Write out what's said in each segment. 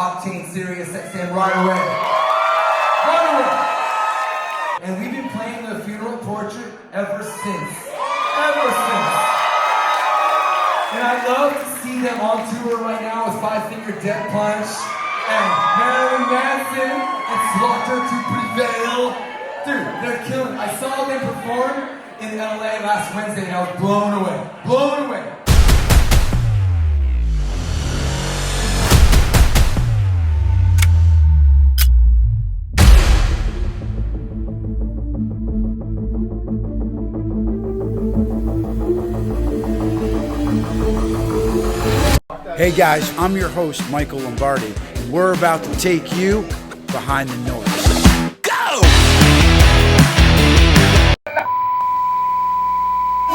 octane Sirius XM right away. Right away. And we've been playing the funeral portrait ever since. Ever since. And I'd love to see them on tour right now with Five Finger Death Punch and Marilyn Manson and Slaughter to Prevail. Dude, they're killing it. I saw them perform in LA last Wednesday and I was blown away. Blown away. Hey guys, I'm your host, Michael Lombardi, and we're about to take you behind the noise. Go!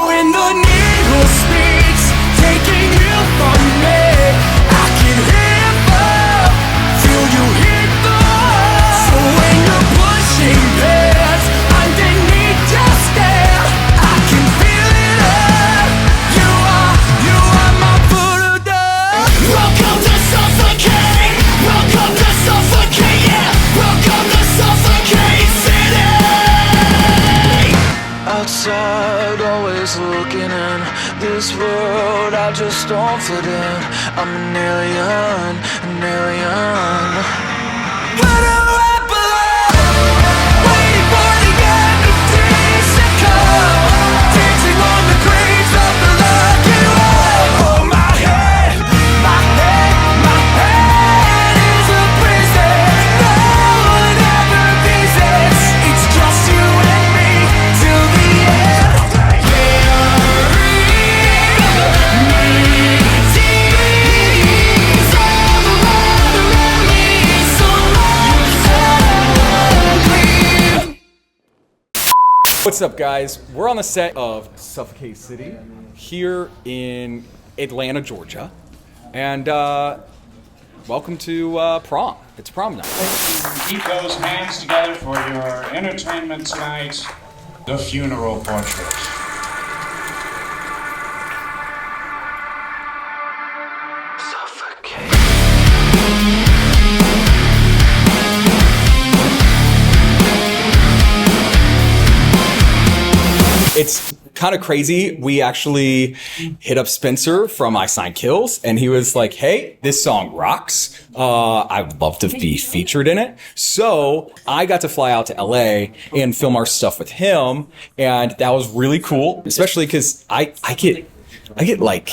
When the needle speaks, taking you from me, I can hear the, feel you hit the wall. So when you're pushing past, underneath your stare, I can feel it all. You are my voodoo. Welcome to Suffocate. Welcome to Suffocate. Yeah. Welcome to Suffocate City. Outside, always looking in. This world, I just don't fit in. I'm an alien, an alien. Where do I belong? Waiting for the end of days to come. Dancing on the graves of the lucky one. Oh, my head is a prison. No one ever visits. It's just you and me till the end. What's up, guys? We're on the set of Suffocate City here in Atlanta, Georgia, and welcome to prom. It's prom night. Keep those hands together for your entertainment tonight, the funeral portrait. It's kind of crazy. We actually hit up Spencer from I Sign Kills, and he was like, hey, this song rocks. I would love to be featured in it. So I got to fly out to LA and film our stuff with him, and that was really cool, especially because I get like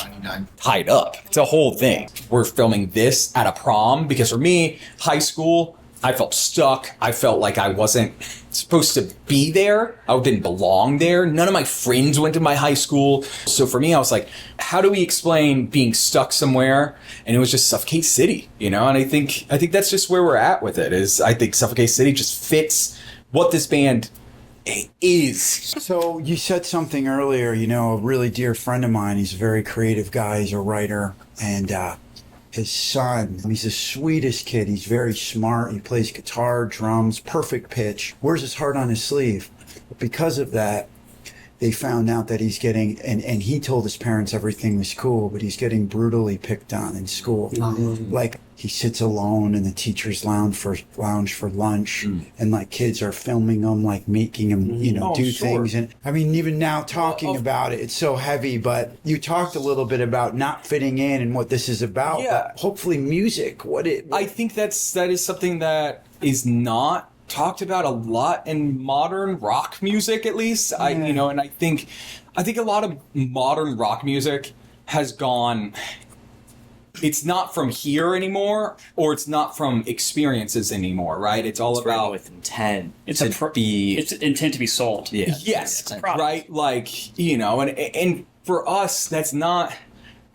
tied up. It's a whole thing. We're filming this at a prom because for me, high school, I felt stuck. I felt like I wasn't supposed to be there. I didn't belong there. None of my friends went to my high school. So for me, I was like, how do we explain being stuck somewhere? And it was just Suffocate City, you know? And I think that's just where we're at with it, is I think Suffocate City just fits what this band is. So you said something earlier, you know, a really dear friend of mine, he's a very creative guy, he's a writer, and his son, he's the sweetest kid. He's very smart. He plays guitar, drums, perfect pitch. Wears his heart on his sleeve. But because of that, they found out that he's getting, and he told his parents everything was cool, but he's getting brutally picked on in school. Like, he sits alone in the teacher's lounge for lunch, and like kids are filming him, like making him, you know, do things. And I mean, even now talking about it, it's so heavy, but you talked a little bit about not fitting in and what this is about. Yeah. But hopefully music, I think that is something that is not talked about a lot in modern rock music, at least. And I think a lot of modern rock music has gone, it's not from here anymore, or it's not from experiences anymore, right? It's all about with intent. It's intent to be sold. Yeah. Yes, right? Like, you know, and for us, that's not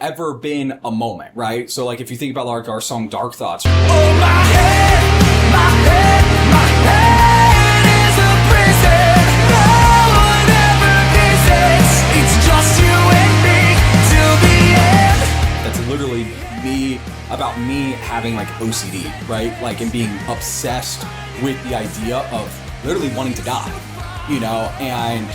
ever been a moment, right? So like if you think about like our song Dark Thoughts. Oh, my head is a prison. No one ever visits. It's just you and me till the end. That's literally about me having like OCD, right? Like, and being obsessed with the idea of literally wanting to die, you know? And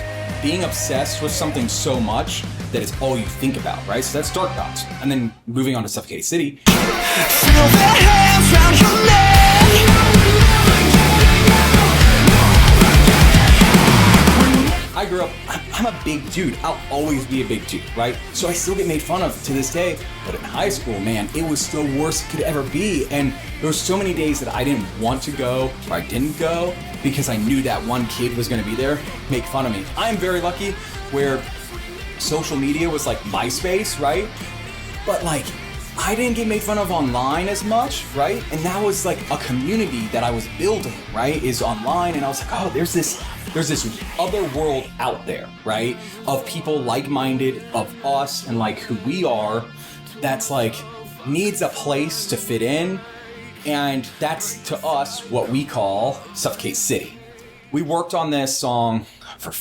being obsessed with something so much that it's all you think about, right? So that's Dark Thoughts. And then moving on to Suffocate City. Feel their hands round your neck. I grew up, I'm a big dude. I'll always be a big dude, right? So I still get made fun of to this day. But in high school, man, it was the worst it could ever be. And there were so many days that I didn't want to go or I didn't go because I knew that one kid was gonna be there, make fun of me. I'm very lucky where social media was like MySpace, right? But like, I didn't get made fun of online as much, right? And that was like a community that I was building, right? Is online, and I was like, oh, there's this other world out there, right? Of people like-minded, of us, and like who we are, that's like needs a place to fit in, and that's to us what we call Suffocate City. We worked on this song for,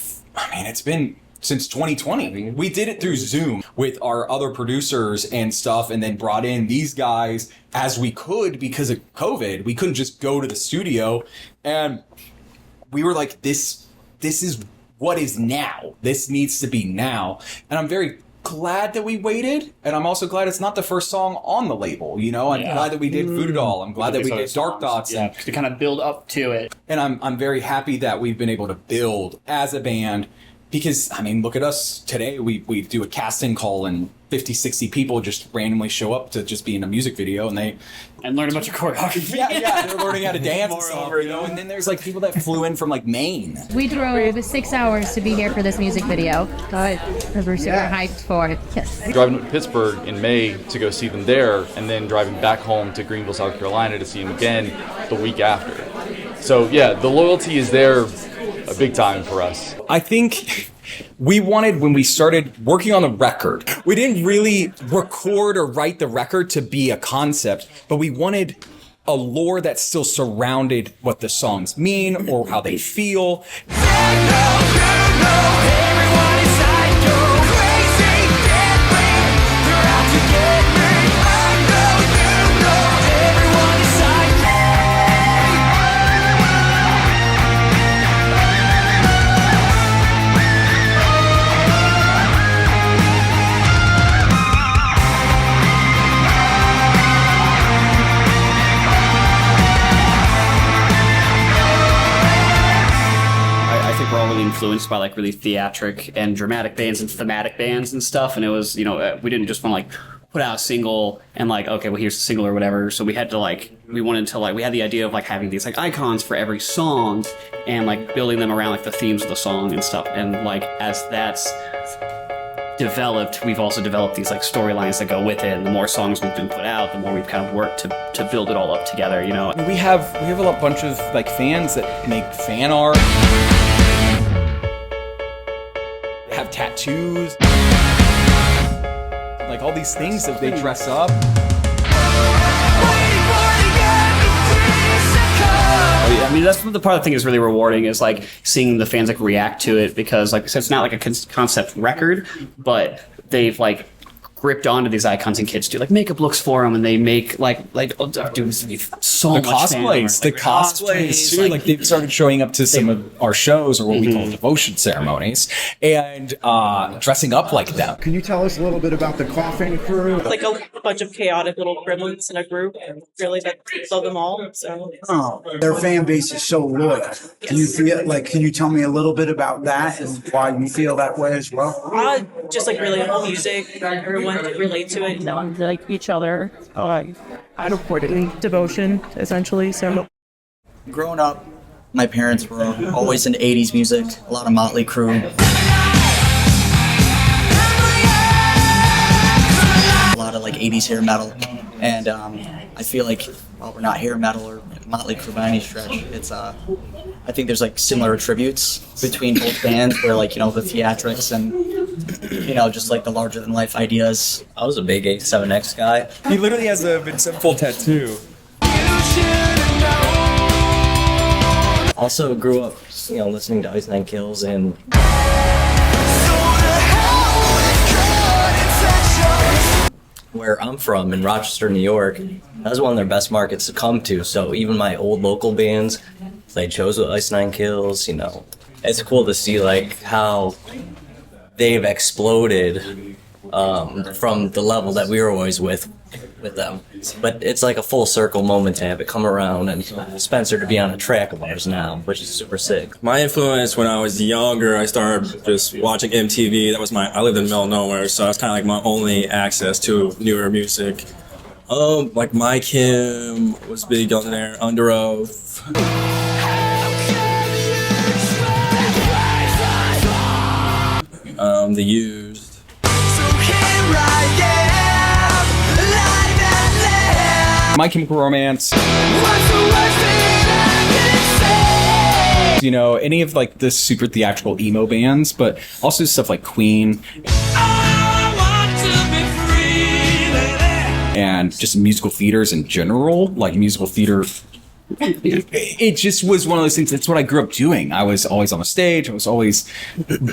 it's been since 2020. We did it through Zoom with our other producers and stuff, and then brought in these guys as we could because of COVID. We couldn't just go to the studio, and we were like, this is what is now. This needs to be now. And I'm very glad that we waited, and I'm also glad it's not the first song on the label, you know? I'm glad that we did Voodoo Doll. I'm glad that we did Dark Thoughts. Yeah, to kind of build up to it. And I'm very happy that we've been able to build as a band. Because, look at us today. We do a casting call and 50, 60 people just randomly show up to just be in a music video and learn a bunch of choreography. Yeah, they're learning how to dance and stuff, you know? And then there's like people that flew in from like Maine. We drove 6 hours to be here for this music video. We're super hyped for it. Yes. Driving to Pittsburgh in May to go see them there, and then driving back home to Greenville, South Carolina to see them again the week after. So yeah, the loyalty is there a big time for us. I think we wanted, when we started working on the record, we didn't really record or write the record to be a concept, but we wanted a lore that still surrounded what the songs mean or how they feel. Influenced by like really theatric and dramatic bands and thematic bands and stuff, and it was, we didn't just want to like put out a single and like, okay, well, here's the single or whatever. So we had to we had the idea of like having these like icons for every song and like building them around like the themes of the song and stuff. And like as that's developed, we've also developed these like storylines that go with it. And the more songs we've been put out, the more we've kind of worked to build it all up together. We have a bunch of like fans that make fan art. Have tattoos, like all these things that they dress up. That's the part of the thing is really rewarding, is like seeing the fans like react to it, because like I said, it's not like a concept record, but they've like gripped onto these icons, and kids do like makeup looks for them, and they make like do so much cosplays. The cosplays too. Like they've started showing up to some of our shows, or what we call devotion ceremonies, and dressing up like them. Can you tell us a little bit about the Coffin Crew? Like a bunch of chaotic little gremlins in a group, and really love them all. So Their fan base is so loyal. Can you tell me a little bit about that and why you feel that way as well? Just like really love music. Everyone can relate to it. Like each other. I supported devotion, essentially. So growing up, my parents were always into 80s music, a lot of Motley Crue. A lot of like 80s hair metal. And I feel like while we're not hair metal or Motley Crue by any stretch, it's I think there's like similar attributes between both bands, where like, the theatrics and just like the larger than life ideas. I was a big A7X guy. He literally has a Vince Sevenfold tattoo. Also grew up, listening to Ice Nine Kills and where I'm from in Rochester, New York, that was one of their best markets to come to. So even my old local bands, they chose with Ice Nine Kills, it's cool to see like how they've exploded from the level that we were always with them. But it's like a full circle moment to have it come around and Spencer to be on a track of ours now, which is super sick. My influence when I was younger, I started just watching MTV. I lived in the middle of nowhere, so that's kind of like my only access to newer music. Like My Kim was big on there, Under Oath. The Used. My Chemical Romance. You know, any of like the super theatrical emo bands, but also stuff like Queen. And just musical theaters in general, like musical theater. It just was one of those things. That's what I grew up doing. I was always on the stage. I was always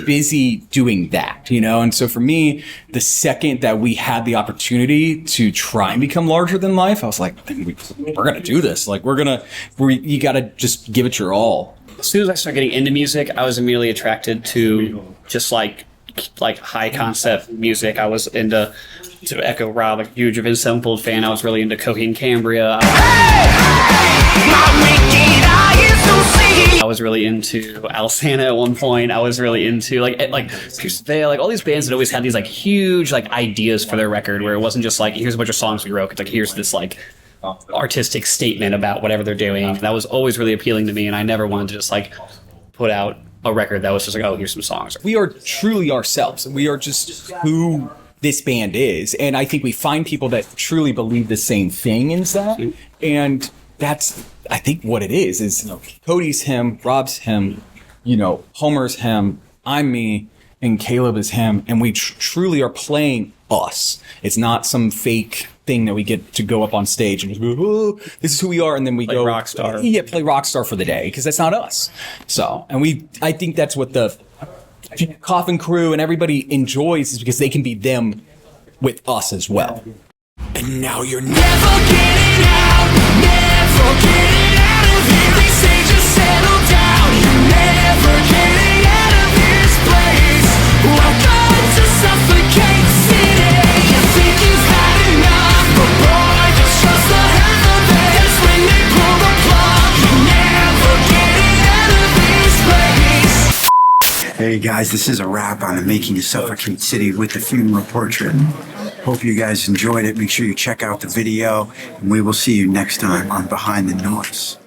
busy doing that, you know? And so for me, the second that we had the opportunity to try and become larger than life, I was like, we're going to do this. Like, you got to just give it your all. As soon as I started getting into music, I was immediately attracted to just like high concept music. I was into, to echo Rob, like huge of his Sevenfold fan. I was really into Coheed Cambria. I was really into Al Santa at one point. I was really into like Pierce Veil, like all these bands that always had these like huge like ideas for their record, where it wasn't just like here's a bunch of songs we wrote. It's like here's this like artistic statement about whatever they're doing. That was always really appealing to me, and I never wanted to just like put out a record that was just like, oh, here's some songs. We are truly ourselves. We are just who this band is, and I think we find people that truly believe the same thing in that, and that's, I think, what it is Cody's him, Rob's him, you know, Homer's him, I'm me, and Caleb is him, and we truly are playing us. It's not some fake thing that we get to go up on stage and just go, oh, this is who we are, and then we go rock star. Yeah, play rock star for the day, because that's not us. So, and I think that's what the Coffin Crew and everybody enjoys, is because they can be them with us as well. And now you're never getting out, never getting out of here. They say just settle down, you're never getting out of this place. Welcome to Suffocate City. You think you've had enough, but boy, just trust the heavens when they pull the plug. You're never getting out of this place. Hey guys, this is a wrap on the making of Suffocate City with the funeral portrait. Hope you guys enjoyed it. Make sure you check out the video, and we will see you next time on Behind the Noise.